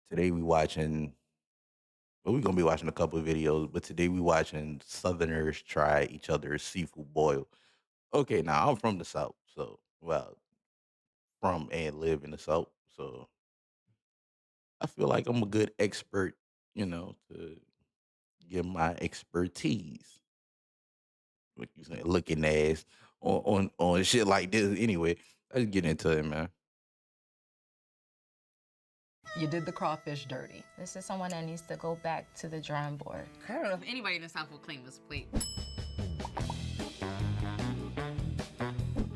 Today we watching. Well, we're gonna be watching a couple of videos, but today we watching Southerners try each other's seafood boil. Okay, now I'm from the South, so from and live in the South, so I feel like I'm a good expert, to give my expertise. What you saying? Looking ass on shit like this. Anyway, let's get into it, man. You did the crawfish dirty. This is someone that needs to go back to the drawing board. I don't know if anybody in the South will clean this plate.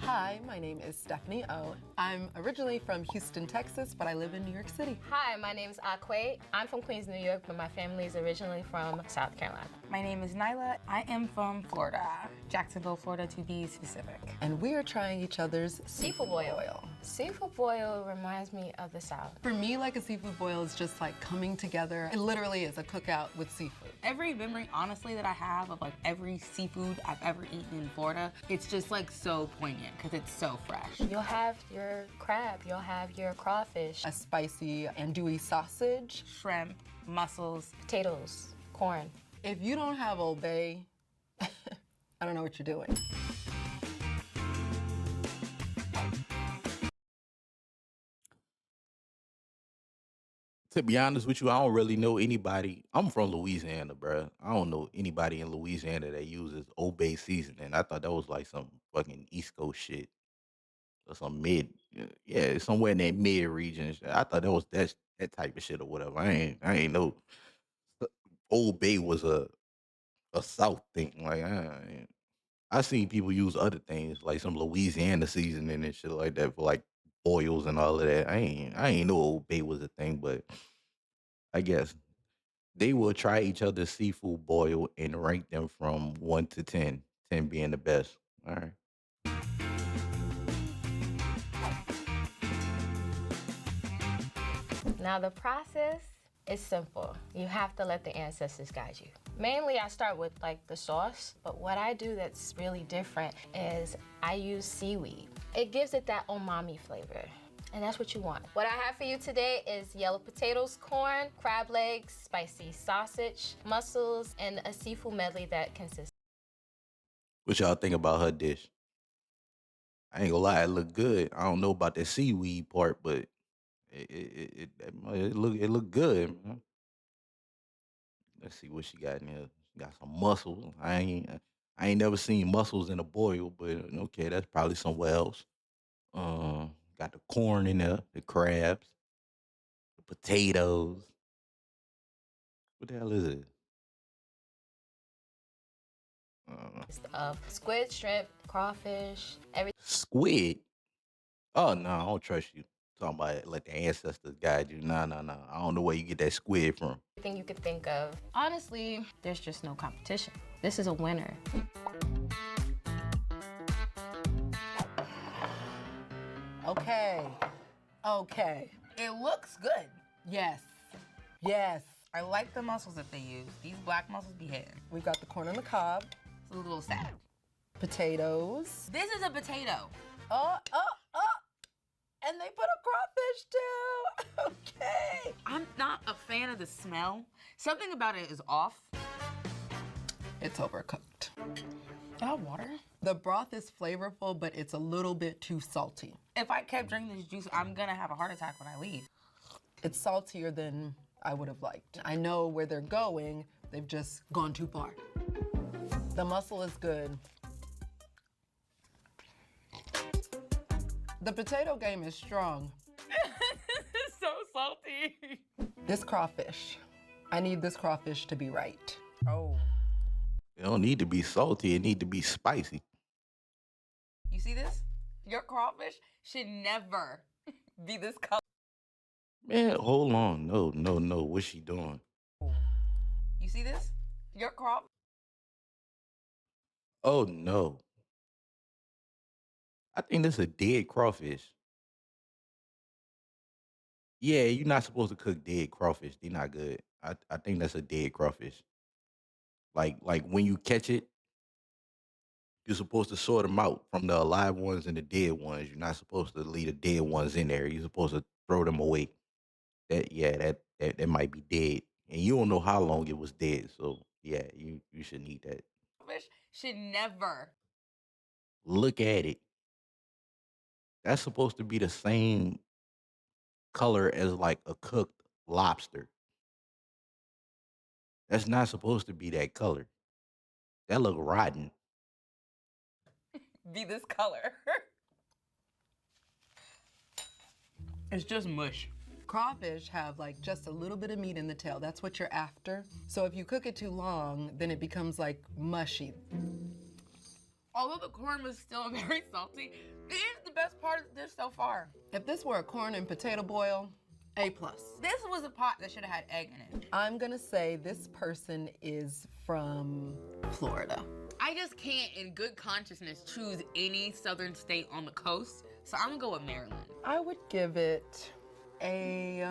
Hi, my name is Stephanie O. I'm originally from Houston, Texas, but I live in New York City. Hi, my name is Akwe. I'm from Queens, New York, but my family is originally from South Carolina. My name is Nyla. I am from Florida, Jacksonville, Florida to be specific. And we are trying each other's Seafood boil. Seafood boil reminds me of the South. For me, like a seafood boil is just like coming together. It literally is a cookout with seafood. Every memory, honestly, that I have of like every seafood I've ever eaten in Florida, it's just like so poignant because it's so fresh. You'll have your crab, you'll have your crawfish, A spicy andouille sausage. Shrimp, mussels. potatoes, corn. If you don't have Old Bay, I don't know what you're doing. To be honest with you, I don't really know anybody. I'm from Louisiana, bruh. I don't know anybody in Louisiana that uses Old Bay seasoning. I thought that was like some fucking East Coast shit or some mid. Yeah, somewhere in that mid region. I thought that was that type of shit or whatever. I ain't know Old Bay was a South thing. Like I seen people use other things like some Louisiana seasoning and shit like that for like boils and all of that. I ain't know Old Bay was a thing, but I guess they will try each other's seafood boil and rank them from 1 to 10, 10 being the best. All right. Now the process is simple. You have to let the ancestors guide you. Mainly I start with like the sauce, but what I do that's really different is I use seaweed. It gives it that umami flavor. And that's what you want. What I have for you today is yellow potatoes, corn, crab legs, spicy sausage, mussels, and a seafood medley that consists. What y'all think about her dish? I ain't gonna lie, it look good. I don't know about the seaweed part, but it look good, man. Let's see what she got in here. She got some mussels. I ain't never seen mussels in a boil, but okay, that's probably somewhere else. Got the corn in there, the crabs, the potatoes. What the hell is it? Of squid, shrimp, crawfish, everything Squid. Oh no, I don't trust you. Talking about let the ancestors guide you. Nah, nah, nah. I don't know where you get that squid from. you could think of. Honestly, there's just no competition. This is a winner. Okay. Okay. It looks good. Yes. Yes. I like the mussels that they use. These black mussels be hitting. We've got the corn on the cob, It's a little sad. potatoes. This is a potato. Oh, oh, oh. And they put a crawfish too. Okay. I'm not a fan of the smell. Something about it is off. It's overcooked. Oh, water. The broth is flavorful, but it's a little bit too salty. If I kept drinking this juice, I'm gonna have a heart attack when I leave. It's saltier than I would have liked. I know where they're going. They've just gone too far. The mussel is good. The potato game is strong. This is so salty. This crawfish, I need this crawfish to be right. Oh. It don't need to be salty. It need to be spicy. You see this? Your crawfish should never be this color. Man, hold on. No, no, no. What's she doing? You see this? Your crawfish. Oh no. I think this is a dead crawfish. Yeah, you're not supposed to cook dead crawfish. They're not good. I think that's a dead crawfish. Like when you catch it, you're supposed to sort them out from the alive ones and the dead ones. You're not supposed to leave the dead ones in there. You're supposed to throw them away. that might be dead, and you don't know how long it was dead. So yeah, you should eat that. Fish should never. Look at it. That's supposed to be the same color as like a cooked lobster. That's not supposed to be that color. That look rotten. Be this color. It's just mush. Crawfish have like just a little bit of meat in the tail. That's what you're after. So if you cook it too long, then it becomes like mushy. Although the corn was still very salty, it is the best part of this so far. If this were a corn and potato boil, A plus. This was a pot that should have had egg in it. I'm gonna say this person is from Florida. I just can't, in good consciousness, choose any southern state on the coast, so I'm gonna go with Maryland. I would give it a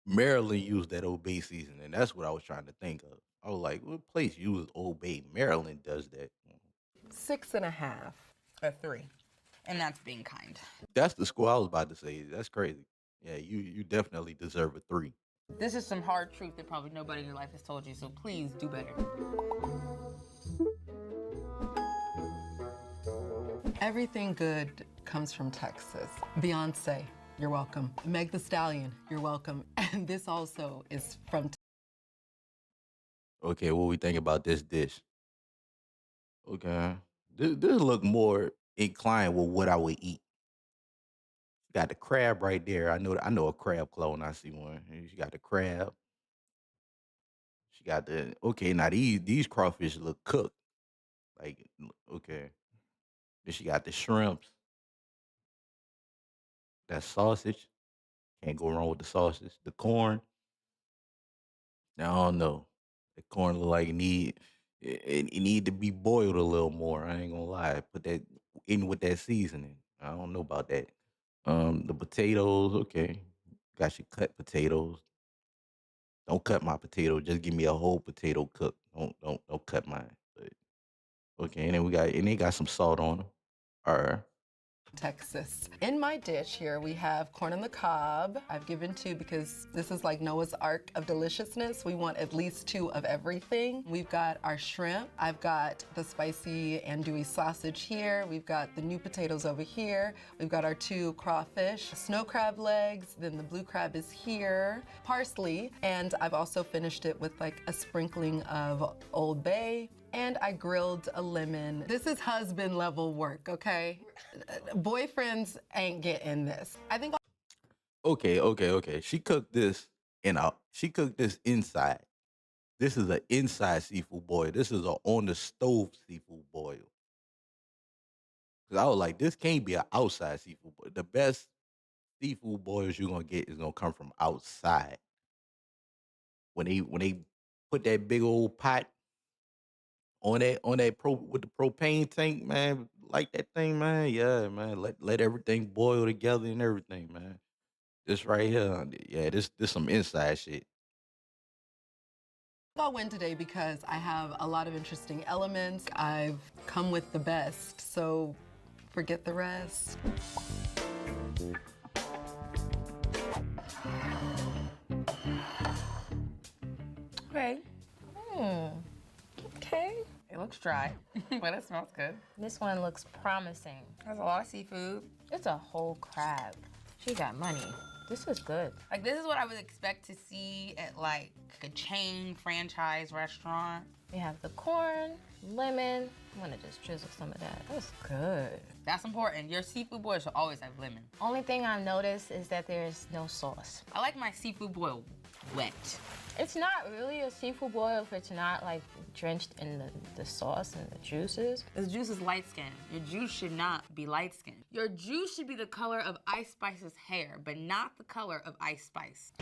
Maryland used that Old Bay seasoning. That's what I was trying to think of. I was like, what place uses Old Bay? Maryland does that. 6.5. A 3. And that's being kind. That's the score I was about to say. That's crazy. Yeah, you definitely deserve a 3. This is some hard truth that probably nobody in your life has told you, so please do better. Everything good comes from Texas. Beyonce, you're welcome. Meg the Stallion, you're welcome. And this also is from Okay, what we think about this dish? Okay, this look more inclined with what I would eat. Got the crab right there. I know a crab claw when I see one. She got the crab. She got the okay. Now these crawfish look cooked. Like okay. Then she got the shrimps. That sausage. Can't go wrong with the sausage. The corn. Now, I don't know. The corn look like it need to be boiled a little more. I ain't gonna lie. Put that in with that seasoning. I don't know about that. The potatoes, okay. Got your cut potatoes. Don't cut my potato. Just give me a whole potato cook. Don't cut mine. But okay, and then they got some salt on them. All right. Texas. In my dish here, we have corn on the cob. I've given 2 because this is like Noah's Ark of deliciousness. We want at least 2 of everything. We've got our shrimp. I've got the spicy andouille sausage here. We've got the new potatoes over here. We've got our 2 crawfish, snow crab legs, then the blue crab is here, parsley, and I've also finished it with like a sprinkling of Old Bay. And I grilled a lemon. This is husband level work, okay? Boyfriends ain't getting this. I think Okay. She cooked this inside. This is an inside seafood boil. This is a on the stove seafood boil. Cause I was like, this can't be an outside seafood boil. The best seafood boils you're gonna get is gonna come from outside. When they put that big old pot on that pro with the propane tank, man, like that thing, man. Yeah, man. Let everything boil together and everything, man. This right here, yeah, this some inside shit. I'll win today because I have a lot of interesting elements. I've come with the best, so forget the rest. Okay. Okay. It looks dry, but it smells good. This one looks promising. There's a lot of seafood. It's a whole crab. She got money. This is good. Like, this is what I would expect to see at, like, a chain franchise restaurant. We have the corn, lemon. I'm gonna just drizzle some of that. That's good. That's important. Your seafood boil should always have lemon. Only thing I've noticed is that there's no sauce. I like my seafood boil wet. It's not really a seafood boil if it's not like drenched in the sauce and the juices. This juice is light skin. Your juice should not be light skin. Your juice should be the color of Ice Spice's hair, but not the color of Ice Spice.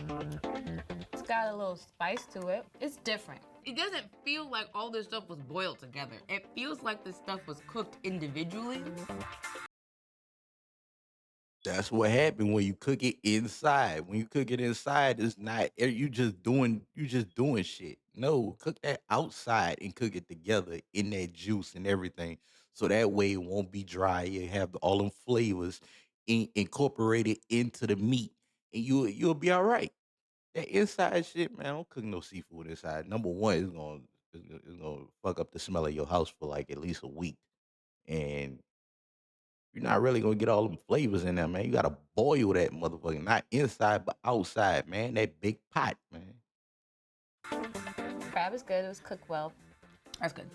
It's got a little spice to it. It's different. It doesn't feel like all this stuff was boiled together. It feels like this stuff was cooked individually. That's what happened when you cook it inside. When you cook it inside, it's not you just doing shit. No, cook that outside and cook it together in that juice and everything. So that way it won't be dry. You have all them flavors incorporated into the meat, and you'll be all right. That inside shit, man, don't cook no seafood inside. Number one, it's gonna fuck up the smell of your house for like at least a week. And you're not really gonna get all them flavors in there, man. You gotta boil that motherfucker, not inside but outside, man. That big pot, man. Crab is good. It was cooked well. That's good.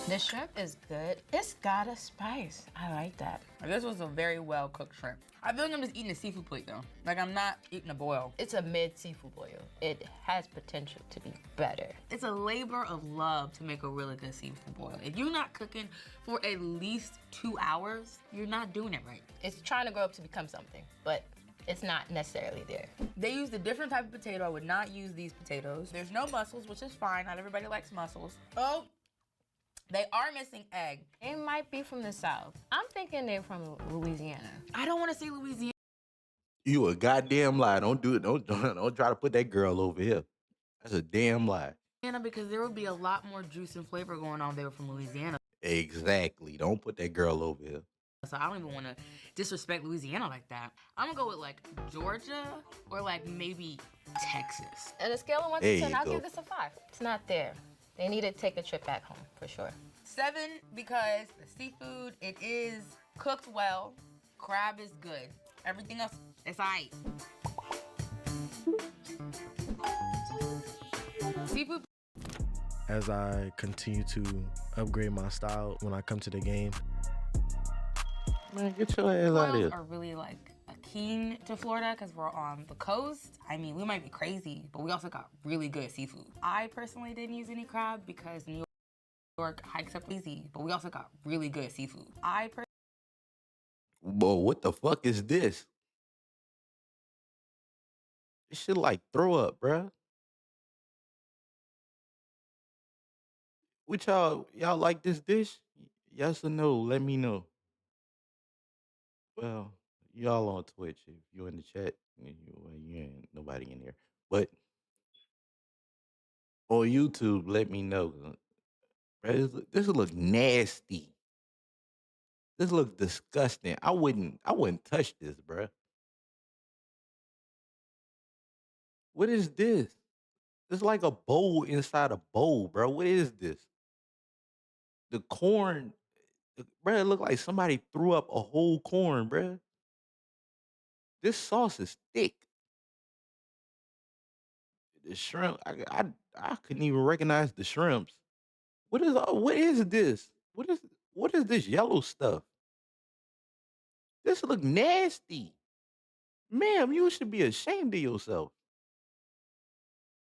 The shrimp is good. It's got a spice. I like that. This was a very well cooked shrimp. I feel like I'm just eating a seafood plate though. Like I'm not eating a boil. It's a mid seafood boil. It has potential to be better. It's a labor of love to make a really good seafood boil. If you're not cooking for at least 2 hours, you're not doing it right. It's trying to grow up to become something, but it's not necessarily there. They used a different type of potato. I would not use these potatoes. There's no mussels, which is fine. Not everybody likes mussels. Oh, they are missing egg. They might be from the South. I'm thinking they're from Louisiana. I don't want to say Louisiana You a goddamn lie. Don't do it. Don't try to put that girl over here. That's a damn lie. because there would be a lot more juice and flavor going on if they were from Louisiana. Exactly. Don't put that girl over here. So I don't even want to disrespect Louisiana like that. I'm gonna go with like Georgia or like maybe Texas. On a scale of 1 There to 10, you I'll go. give this a 5. It's not there. They need to take a trip back home, for sure. 7 because the seafood, it is cooked well. Crab is good. Everything else is aight. Seafood. As I continue to upgrade my style when I come to the game, Man, get your ass out of Boils here. are really like keen to Florida because we're on the coast. I mean, we might be crazy, but we also got really good seafood. I personally didn't use any crab because New York hikes up easy, but we also got really good seafood. Whoa, what the fuck is this? This shit like throw up, bruh. What y'all like this dish? Yes or no? Let me know. Well, y'all on Twitch. If you in the chat, you ain't nobody in here. But on YouTube, let me know. Bruh, this look nasty. This look disgusting. I wouldn't touch this, bruh. What is this? It's like a bowl inside a bowl, bro. What is this? The corn, bruh, it look like somebody threw up a whole corn, bruh. This sauce is thick. The shrimp, I couldn't even recognize the shrimps. What is this? What is this yellow stuff? This look nasty. Ma'am, you should be ashamed of yourself.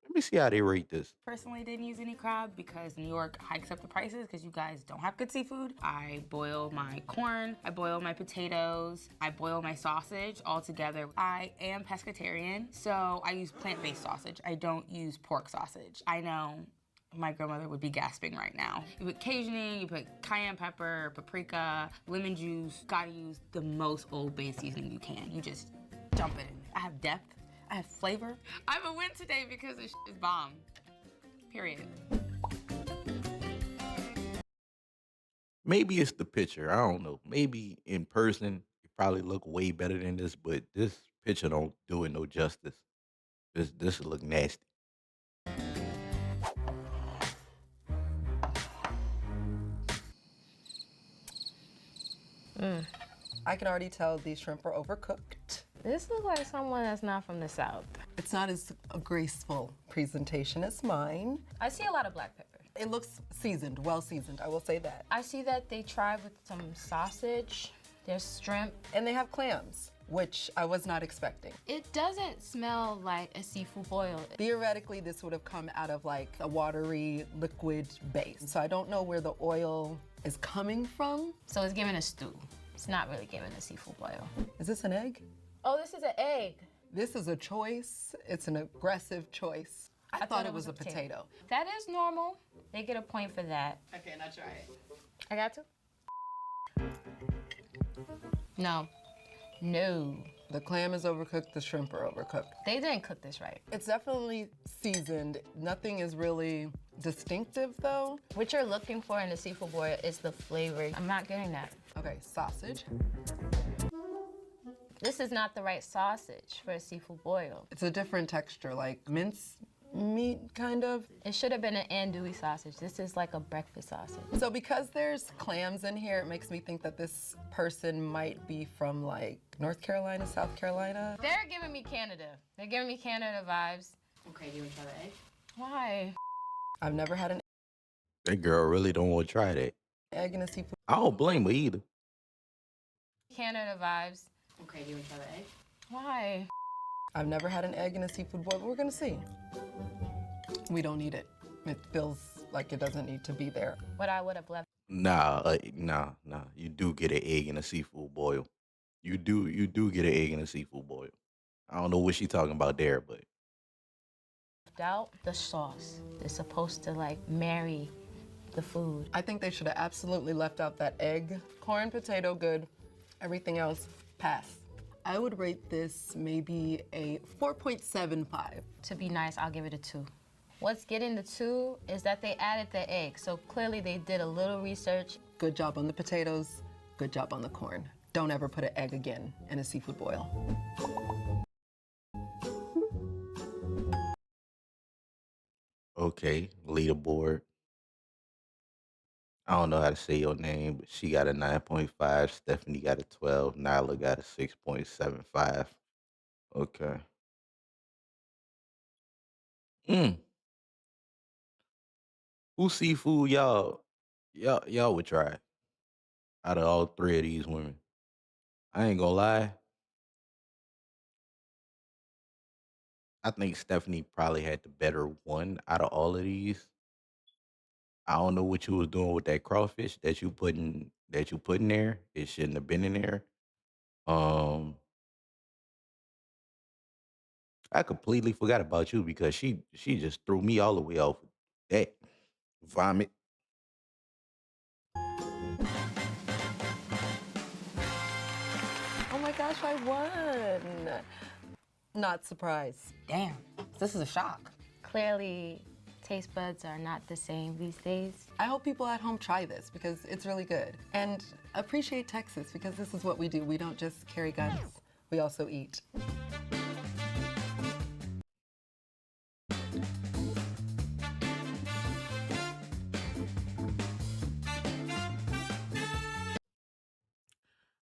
Let me see how they rate this. Personally didn't use any crab because New York hikes up the prices because you guys don't have good seafood. I boil my corn, I boil my potatoes, I boil my sausage all together. I am pescatarian, so I use plant-based sausage. I don't use pork sausage. I know my grandmother would be gasping right now. You put Cajun, you put cayenne pepper, paprika, lemon juice. Gotta use the most Old Bay seasoning you can. You just dump it in. I have depth. I have flavor. I have a win today because this is bomb. Period. Maybe it's the picture. I don't know. Maybe in person, it probably look way better than this, but this picture don't do it no justice. This look nasty. I can already tell these shrimp are overcooked. This looks like someone that's not from the South. It's not as a graceful presentation as mine. I see a lot of black pepper. It looks seasoned, well seasoned, I will say that. I see that they tried with some sausage, there's shrimp. And they have clams, which I was not expecting. It doesn't smell like a seafood boil. Theoretically, this would have come out of like a watery liquid base. So I don't know where the oil is coming from. So it's giving a stew. It's not really giving a seafood boil. Is this an egg? Oh, this is an egg. This is a choice. It's an aggressive choice. I thought it was a potato. That is normal. They get a point for that. Okay, now try it. I got to? No. No. The clam is overcooked, the shrimp are overcooked. They didn't cook this right. It's definitely seasoned. Nothing is really distinctive though. What you're looking for in a seafood boil is the flavor. I'm not getting that. Okay, sausage. This is not the right sausage for a seafood boil. It's a different texture, like mince meat, kind of. It should have been an andouille sausage. This is like a breakfast sausage. So because there's clams in here, it makes me think that this person might be from like North Carolina, South Carolina. They're giving me Canada. They're giving me Canada vibes. Okay, do you want to try the egg? Why? I've never had an That girl really don't want to try that. egg in a seafood. I don't blame her either. Canada vibes. Okay, do you want to try the egg? Why? I've never had an egg in a seafood boil, but we're gonna see. We don't need it. It feels like it doesn't need to be there. What I would have left Nah. You do get an egg in a seafood boil. You do get an egg in a seafood boil. I don't know what she talking about there, but out, the sauce. It's supposed to like marry the food. I think they should have absolutely left out that egg. Corn, potato, good. Everything else, pass. I would rate this maybe a 4.75. To be nice, I'll give it a 2. What's getting the 2 is that they added the egg. So clearly they did a little research. Good job on the potatoes, good job on the corn. Don't ever put an egg again in a seafood boil. okay, leaderboard. I don't know how to say your name, but she got a 9.5. Stephanie got a 12. Nyla got a 6.75. Okay. Mm. Who seafood y'all would try out of all three of these women? I ain't gonna lie. I think Stephanie probably had the better one out of all of these. I don't know what you was doing with that crawfish that you put in there. It shouldn't have been in there. Um, I completely forgot about you because she just threw me all the way off with that vomit. Oh my gosh, I won. Not surprised. Damn, this is a shock. Clearly, taste buds are not the same these days. I hope people at home try this because it's really good. And appreciate Texas because this is what we do. We don't just carry guns, we also eat.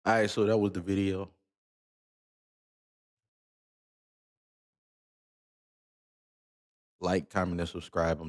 All right, so that was the video. Like, comment, and subscribe.